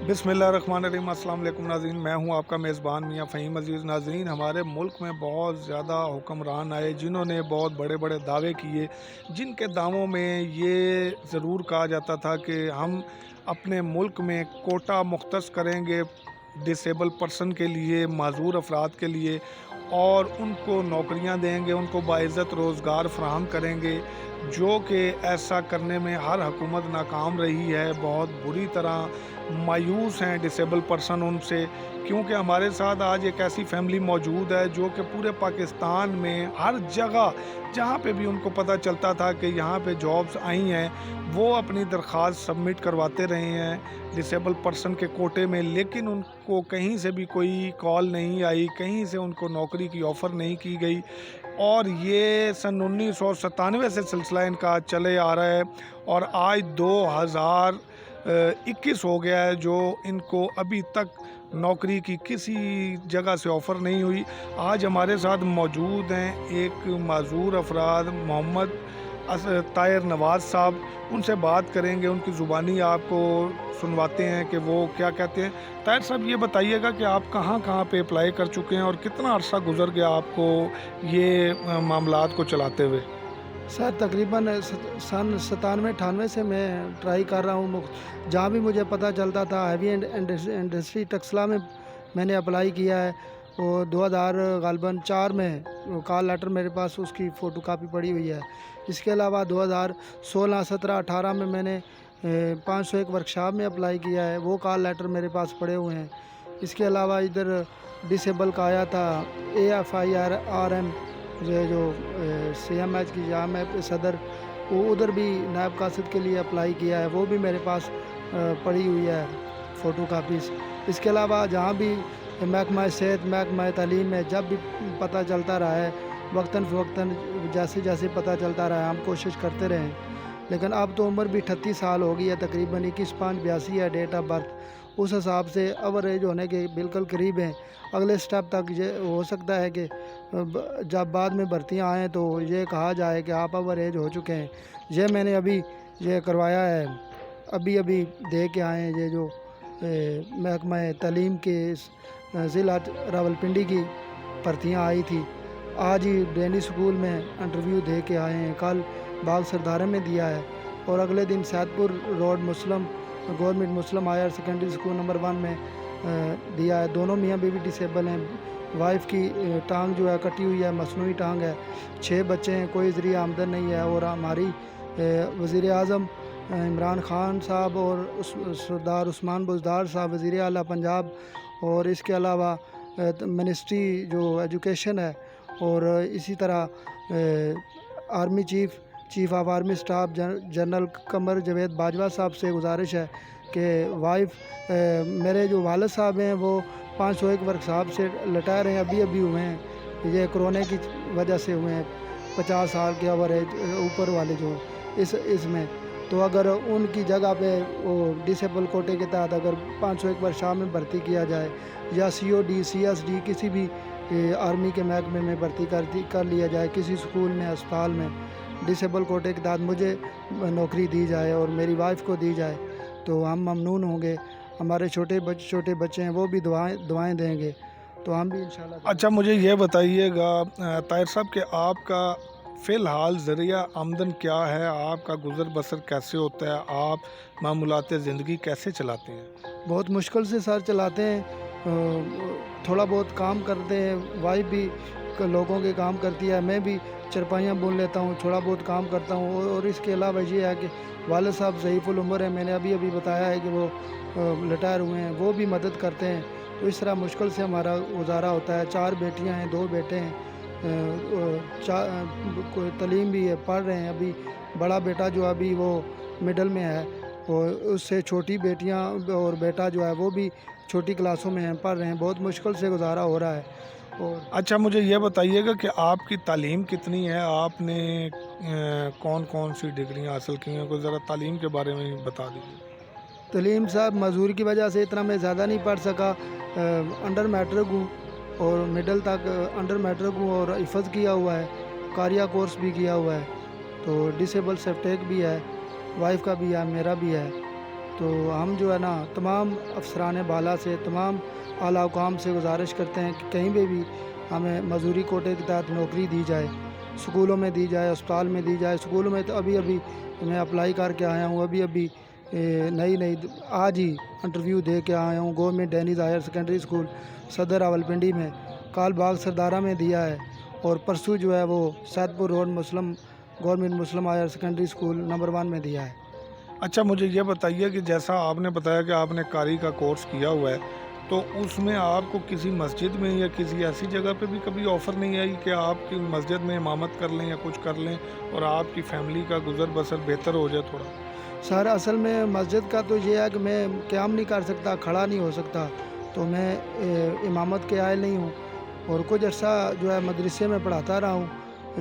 बिस्मिल्लाहिर्रहमानिर्रहीम। अस्सलाम वालेकुम नाज़रीन, मैं हूं आपका मेज़बान मियां फ़हीम अज़ीज़। नाज़रीन, हमारे मुल्क में बहुत ज़्यादा हुक्मरान आए जिन्होंने बहुत बड़े बड़े दावे किए, जिनके दावों में ये ज़रूर कहा जाता था कि हम अपने मुल्क में कोटा मुख्तस करेंगे डिसेबल पर्सन के लिए, माज़ूर अफराद के लिए, और उनको नौकरियां देंगे, उनको बाइज़्ज़त रोज़गार फ़राहम करेंगे, जो कि ऐसा करने में हर हुकूमत नाकाम रही है। बहुत बुरी तरह मायूस हैं डिसेबल पर्सन उनसे, क्योंकि हमारे साथ आज एक ऐसी फैमिली मौजूद है जो कि पूरे पाकिस्तान में हर जगह जहाँ पे भी उनको पता चलता था कि यहाँ पे जॉब्स आई हैं, वो अपनी दरख्वास्त सबमिट करवाते रहे हैं डिसेबल पर्सन के कोटे में, लेकिन उनको कहीं से भी कोई कॉल नहीं आई, कहीं से उनको नौकरी की ऑफ़र नहीं की गई। और ये सन 1997 से सिलसिला इनका चले आ रहा है, और आज 2021 हो गया है जो इनको अभी तक नौकरी की किसी जगह से ऑफ़र नहीं हुई। आज हमारे साथ मौजूद हैं एक माज़ूर अफराद मोहम्मद ताहिर नवाज़ साहब। उनसे बात करेंगे, उनकी ज़ुबानी आपको सुनवाते हैं कि वो क्या कहते हैं। ताहिर साहब, ये बताइएगा कि आप कहाँ कहाँ पे अप्लाई कर चुके हैं और कितना अरसा गुजर गया आपको ये मामलात को चलाते हुए? सर तकरीबन सन 97-98 से मैं ट्राई कर रहा हूँ। जहाँ भी मुझे पता चलता था हैवी इंडस्ट्री टेक्सला में मैंने अप्लाई किया है। वो 2000 गालबन 4 में वो कॉल लेटर मेरे पास उसकी फ़ोटो कापी पड़ी हुई है। इसके अलावा 2016, 17, 18 में मैंने 501 वर्कशॉप में अप्लाई किया है, वो कॉल लेटर मेरे पास पड़े हुए हैं। इसके अलावा इधर डिसेबल का आया था AFIRRM, ये जो CMH की जाम है सदर, वो उधर भी नायब कासिद के लिए अप्लाई किया है, वो भी मेरे पास पड़ी हुई है फ़ोटो कापीज़। इसके अलावा जहाँ भी महकमा सेहत, महकमा तालीम में जब भी पता चलता रहा है, वक्तन फ़वक्तन जैसे जैसे पता चलता रहा है, हम कोशिश करते रहे हैं। लेकिन अब तो उम्र भी 38 साल हो गई है, तकरीबन 21/5/82 है डेट ऑफ बर्थ। उस हिसाब से एवरेज होने के बिल्कुल करीब हैं। अगले स्टेप तक ये हो सकता है कि जब बाद में भर्तियाँ आएँ तो ये कहा जाए कि आप एवरेज हो चुके हैं। ये मैंने अभी ये करवाया है, अभी अभी दे के आए हैं। ये जो महकमा तालीम के ज़िला रावलपिंडी की भर्तियाँ आई थी, आज ही डेनी स्कूल में इंटरव्यू दे के आए हैं, कल बाग सरदारे में दिया है, और अगले दिन सैदपुर रोड मुस्लिम गवर्नमेंट मुस्लिम हायर सेकेंडरी स्कूल नंबर 1 में दिया है। दोनों मियाँ बीवी डिसेबल हैं। वाइफ की टांग जो है कटी हुई है, मसनूई टांग है। 6 बच्चे हैं, कोई ज़रिया आमदन नहीं है। और हमारी वज़ीर आज़म इमरान ख़ान साहब और सरदार उस्मान बुज़दार साहब वज़ीर आला पंजाब, और इसके अलावा मिनिस्ट्री जो एजुकेशन है, और इसी तरह army chief of army staff general Qamar Javed Bajwa साहब से गुजारिश है कि वाइफ मेरे जो वालिद साहब हैं वो 501 वर्कशॉप से रिटायर हैं, अभी हुए हैं। ये कोरोना की वजह से हुए हैं, 50 साल के एवरेज ऊपर वाले जो इसमें। तो अगर उनकी जगह पे वो डिसेबल कोटे के तहत अगर 501 वर्कशॉप में भर्ती किया जाए, या COD CSD किसी भी आर्मी के महकमे में भर्ती कर लिया जाए, किसी स्कूल में, अस्पताल में, डिसेबल कोटे के तहत मुझे नौकरी दी जाए और मेरी वाइफ को दी जाए, तो हम ममनून होंगे। हमारे छोटे बच्चे हैं, वो भी दुआएं देंगे, तो हम भी इंशाल्लाह। अच्छा, मुझे ये बताइएगा ताहिर साहब कि आपका फ़िलहाल ज़रिया आमदन क्या है? आपका गुज़र बसर कैसे होता है? आप मामूलात ज़िंदगी कैसे चलाते हैं? बहुत मुश्किल से सर चलाते हैं, थोड़ा बहुत काम करते हैं। वाइफ भी लोगों के काम करती है, मैं भी चरपाइयाँ बुन लेता हूँ, थोड़ा बहुत काम करता हूँ। और इसके अलावा ये है कि वालिद साहब ज़ईफ़ुल उम्र हैं, मैंने अभी पताया है कि वो रिटायर हुए हैं, वो भी मदद करते हैं। तो इस तरह मुश्किल से हमारा गुजारा होता है। 4 बेटियाँ हैं, 2 बेटे हैं, कोई तालीम भी है, पढ़ रहे हैं। अभी बड़ा बेटा जो अभी वो मिडल में है, और उससे छोटी बेटियां और बेटा जो है वो भी छोटी क्लासों में हैं, पढ़ रहे हैं। बहुत मुश्किल से गुजारा हो रहा है। और अच्छा, मुझे ये बताइएगा कि आपकी तालीम कितनी है? आपने कौन कौन सी डिग्रियां हासिल की हैं? कोई ज़रा तालीम के बारे में बता दीजिए। तालीम साहब मजदूरी की वजह से इतना मैं ज़्यादा नहीं पढ़ सका। अंडर मैट्रिक हूँ और मिडल तक अंडर मैट्रिक हूँ, और हिफ़्ज़ किया हुआ है, कारिया कोर्स भी किया हुआ है। तो डिसेबल सेफ्टेक भी है, वाइफ का भी है, मेरा भी है। تو ہم جو ہے نا تمام افسران بالا سے تمام اعلیٰ حکام سے گزارش کرتے ہیں کہ کہیں پہ بھی ہمیں مزدوری کوٹے کے تحت نوکری دی جائے، اسکولوں میں دی جائے، اسپتال میں دی جائے۔ اسکولوں میں تو ابھی میں اپلائی کر کے آیا ہوں، ابھی نئی آج ہی انٹرویو دے کے آیا ہوں گورنمنٹ ڈینیز ہائر سیکنڈری اسکول صدر راولپنڈی میں، کال باغ سردارہ میں دیا ہے، اور پرسوں جو ہے وہ سید پور روڈ گورنمنٹ مسلم ہائر سیکنڈری اسکول نمبر 1 میں دیا ہے۔ اچھا مجھے یہ بتائیے کہ جیسا آپ نے بتایا کہ آپ نے قاری کا کورس کیا ہوا ہے، تو اس میں آپ کو کسی مسجد میں یا کسی ایسی جگہ پہ بھی کبھی آفر نہیں آئی کہ آپ کی مسجد میں امامت کر لیں یا کچھ کر لیں اور آپ کی فیملی کا گزر بسر بہتر ہو جائے تھوڑا؟ سر اصل میں مسجد کا تو یہ ہے کہ میں قیام نہیں کر سکتا، کھڑا نہیں ہو سکتا، تو میں امامت کے عائل نہیں ہوں، اور کچھ عرصہ جو ہے مدرسے میں پڑھاتا رہا ہوں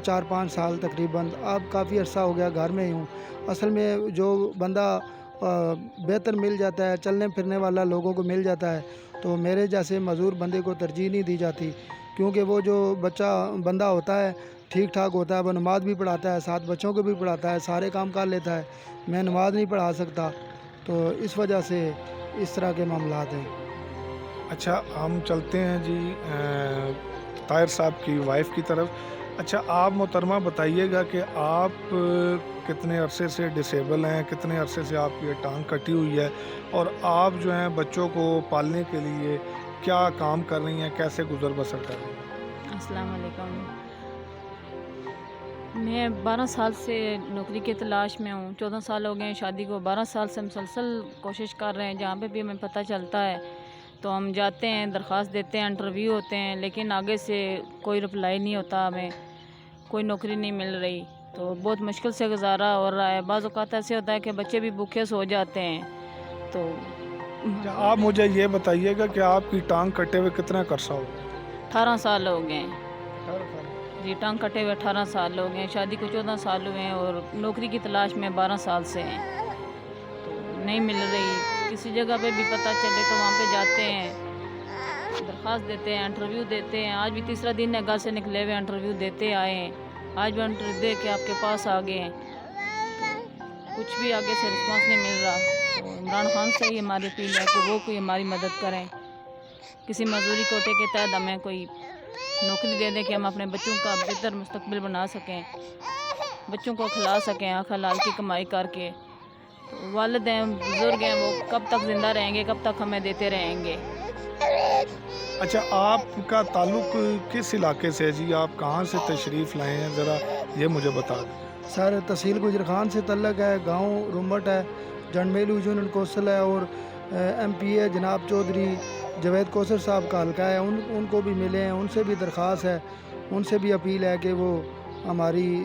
4-5 سال تقریباً، اب کافی عرصہ ہو گیا گھر میں ہی ہوں۔ اصل میں جو بندہ بہتر مل جاتا ہے، چلنے پھرنے والا لوگوں کو مل جاتا ہے، تو میرے جیسے معذور بندے کو ترجیح نہیں دی جاتی، کیونکہ وہ جو بندہ ہوتا ہے ٹھیک ٹھاک ہوتا ہے، وہ نماز بھی پڑھاتا ہے، 7 بچوں کو بھی پڑھاتا ہے، سارے کام کر لیتا ہے، میں نماز نہیں پڑھا سکتا، تو اس وجہ سے اس طرح کے معاملات ہیں۔ اچھا ہم چلتے ہیں جی طاہر صاحب کی وائف کی طرف۔ اچھا آپ محترمہ بتائیے گا کہ آپ کتنے عرصے سے ڈسیبل ہیں، کتنے عرصے سے آپ کی یہ ٹانگ کٹی ہوئی ہے، اور آپ جو ہیں بچوں کو پالنے کے لیے کیا کام کر رہی ہیں، کیسے گزر بسر کر رہی ہیں؟ السلام علیکم۔ میں 12 سال سے نوکری کی تلاش میں ہوں، 14 سال ہو گئے ہیں شادی کو، 12 سال سے مسلسل کوشش کر رہے ہیں، جہاں پہ بھی ہمیں پتہ چلتا ہے تو ہم جاتے ہیں، درخواست دیتے ہیں، انٹرویو ہوتے ہیں، لیکن آگے سے کوئی رپلائی نہیں ہوتا، ہمیں کوئی نوکری نہیں مل رہی، تو بہت مشکل سے گزارا ہو رہا ہے۔ بعض اوقات ایسے ہوتا ہے کہ بچے بھی بھوکے سو جاتے ہیں، تو آپ مجھے یہ بتائیے گا کہ آپ کی ٹانگ کٹے ہوئے کتنا عرصہ ہو گیا؟ 18 سال ہو گئے ہیں جی، ٹانگ کٹے ہوئے 18 سال ہو گئے ہیں، شادی کو 14 سال ہوئے ہیں، اور نوکری کی تلاش میں 12 سال سے ہیں، تو نہیں مل رہی۔ کسی جگہ پہ بھی پتہ چلے تو وہاں پہ جاتے ہیں، درخواست دیتے ہیں، انٹرویو دیتے ہیں، آج بھی تیسرا دن ہے گھر سے نکلے ہوئے، انٹرویو دیتے آئے ہیں، آج بھی انٹرویو دے کے آپ کے پاس آ گئے ہیں، تو کچھ بھی آگے سے رسپانس نہیں مل رہا، تو عمران خان سے ہی ہماری اپیل ہے کہ وہ کوئی ہماری مدد کریں، کسی مزدوری کوٹے کے تحت ہمیں کوئی نوکری دے دیں کہ ہم اپنے بچوں کا بہتر مستقبل بنا سکیں، بچوں کو کھلا سکیں حق حلال کی کمائی کر کے۔ تو والد ہیں، بزرگ ہیں، وہ کب تک زندہ رہیں گے، کب تک ہمیں دیتے رہیں گے۔ اچھا آپ کا تعلق کس علاقے سے ہے جی؟ آپ کہاں سے تشریف لائے ہیں، ذرا یہ مجھے بتا دیں۔ سر تحصیل گجر خان سے تعلق ہے، گاؤں رومبٹ ہے، جنمیلو یونین کوسل ہے، اور ایم پی اے جناب چودھری جوید کوثر صاحب کا حلقہ ہے، ان کو بھی ملے ہیں، ان سے بھی درخواست ہے، ان سے بھی اپیل ہے کہ وہ ہماری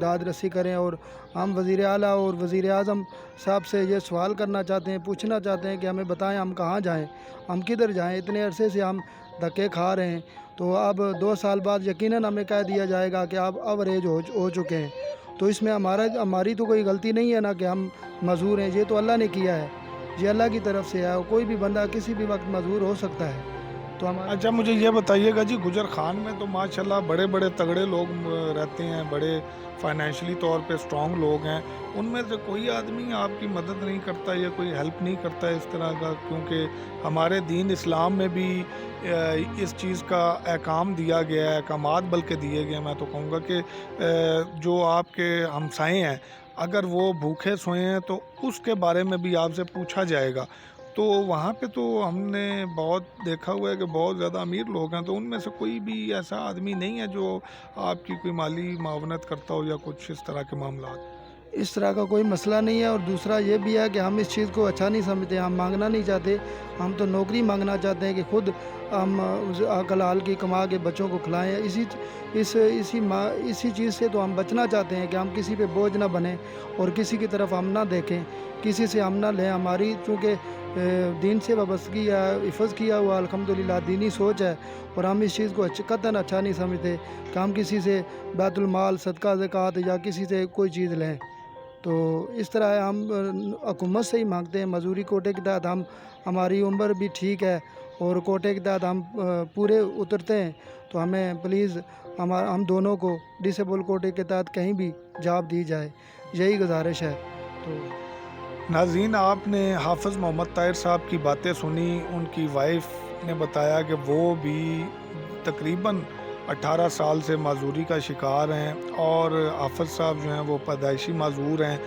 داد رسی کریں، اور ہم وزیر اعلیٰ اور وزیر اعظم صاحب سے یہ سوال کرنا چاہتے ہیں، پوچھنا چاہتے ہیں کہ ہمیں بتائیں ہم کہاں جائیں، ہم کدھر جائیں، اتنے عرصے سے ہم دھکے کھا رہے ہیں، تو اب 2 سال بعد یقیناً ہمیں کہہ دیا جائے گا کہ آپ اوریج ہو چکے ہیں، تو اس میں ہماری تو کوئی غلطی نہیں ہے نا کہ ہم معذور ہیں، یہ تو اللہ نے کیا ہے، یہ اللہ کی طرف سے ہے، کوئی بھی بندہ کسی بھی وقت معذور ہو سکتا ہے، تو ہمارا اچھا مجھے یہ بتائیے گا جی، گجر خان میں تو ماشاءاللہ بڑے بڑے تگڑے لوگ رہتے ہیں، بڑے فائنینشلی طور پہ سٹرونگ لوگ ہیں، ان میں سے کوئی آدمی آپ کی مدد نہیں کرتا یا کوئی ہیلپ نہیں کرتا اس طرح کا؟ کیونکہ ہمارے دین اسلام میں بھی اس چیز کا احکام دیا گیا ہے، احکامات بلکہ دیے گئے ہیں، میں تو کہوں گا کہ جو آپ کے ہمسائے ہیں اگر وہ بھوکے سوئے ہیں تو اس کے بارے میں بھی آپ سے پوچھا جائے گا، تو وہاں پہ تو ہم نے بہت دیکھا ہوا ہے کہ بہت زیادہ امیر لوگ ہیں، تو ان میں سے کوئی بھی ایسا آدمی نہیں ہے جو آپ کی کوئی مالی معاونت کرتا ہو یا کچھ اس طرح کے معاملات؟ اس طرح کا کوئی مسئلہ نہیں ہے، اور دوسرا یہ بھی ہے کہ ہم اس چیز کو اچھا نہیں سمجھتے، ہم مانگنا نہیں چاہتے، ہم تو نوکری مانگنا چاہتے ہیں کہ خود ہم حق حلال کی کما کے بچوں کو کھلائیں، اسی چیز سے تو ہم بچنا چاہتے ہیں کہ ہم کسی پہ بوجھ نہ بنیں اور کسی کی طرف ہم نہ دیکھیں، کسی سے ہم نہ لیں، ہماری چونکہ دین سے وابستگی ہے، حفظ کیا ہوا الحمدللہ دینی سوچ ہے، اور ہم اس چیز کو قطعاً اچھا نہیں سمجھتے کہ ہم کسی سے بیت المال صدقہ زکوٰۃ یا کسی سے کوئی چیز لیں، تو اس طرح ہم حکومت سے ہی مانگتے ہیں، مزدوری کوٹے کے تحت ہماری عمر بھی ٹھیک ہے اور کوٹے کے تحت ہم پورے اترتے ہیں، تو ہمیں پلیز ہم دونوں کو ڈسیبل کوٹے کے تحت کہیں بھی جاب دی جائے، یہی گزارش ہے۔ تو नाज़रीन, आपने हाफ़िज़ मोहम्मद ताहिर साहब की बातें सुनी। उनकी वाइफ ने बताया कि वो भी तकरीबन 18 साल से माजूरी का शिकार हैं और हाफ़िज़ साहब जो हैं वो पैदाइशी माजूर हैं।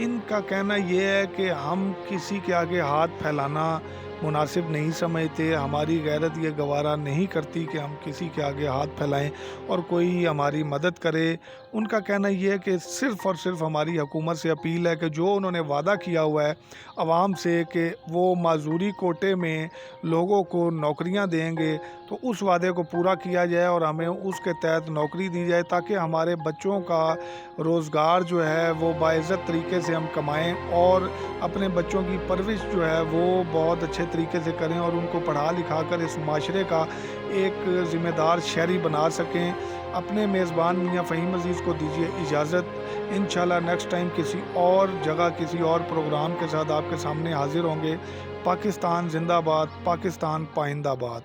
इनका कहना ये है कि हम किसी के आगे हाथ फैलाना मुनासिब नहीं समझते, हमारी गैरत ये गवारा नहीं करती कि हम किसी के आगे हाथ फैलाएं और कोई हमारी मदद करे। उनका कहना ये है कि सिर्फ़ और सिर्फ हमारी हुकूमत से अपील है कि जो उन्होंने वादा किया हुआ है आवाम से कि वो माजूरी कोटे में लोगों को नौकरियां देंगे, तो उस वादे को पूरा किया जाए और हमें उसके तहत नौकरी दी जाए ताकि हमारे बच्चों का रोज़गार जो है वो बाइज़्ज़त तरीके से हम कमाएं और अपने बच्चों की परवरिश जो है वो बहुत अच्छे तरीके से करें और उनको पढ़ा लिखा कर इस माशरे का एक ज़िम्मेदार शहरी बना सकें। अपने मेज़बान मियाँ फ़हीम अज़ीज़ को दीजिए इजाज़त। इंशाल्लाह नेक्स्ट टाइम किसी और जगह किसी और प्रोग्राम के साथ आपके सामने हाज़िर होंगे। पाकिस्तान ज़िंदाबाद, पाकिस्तान पाइंदाबाद।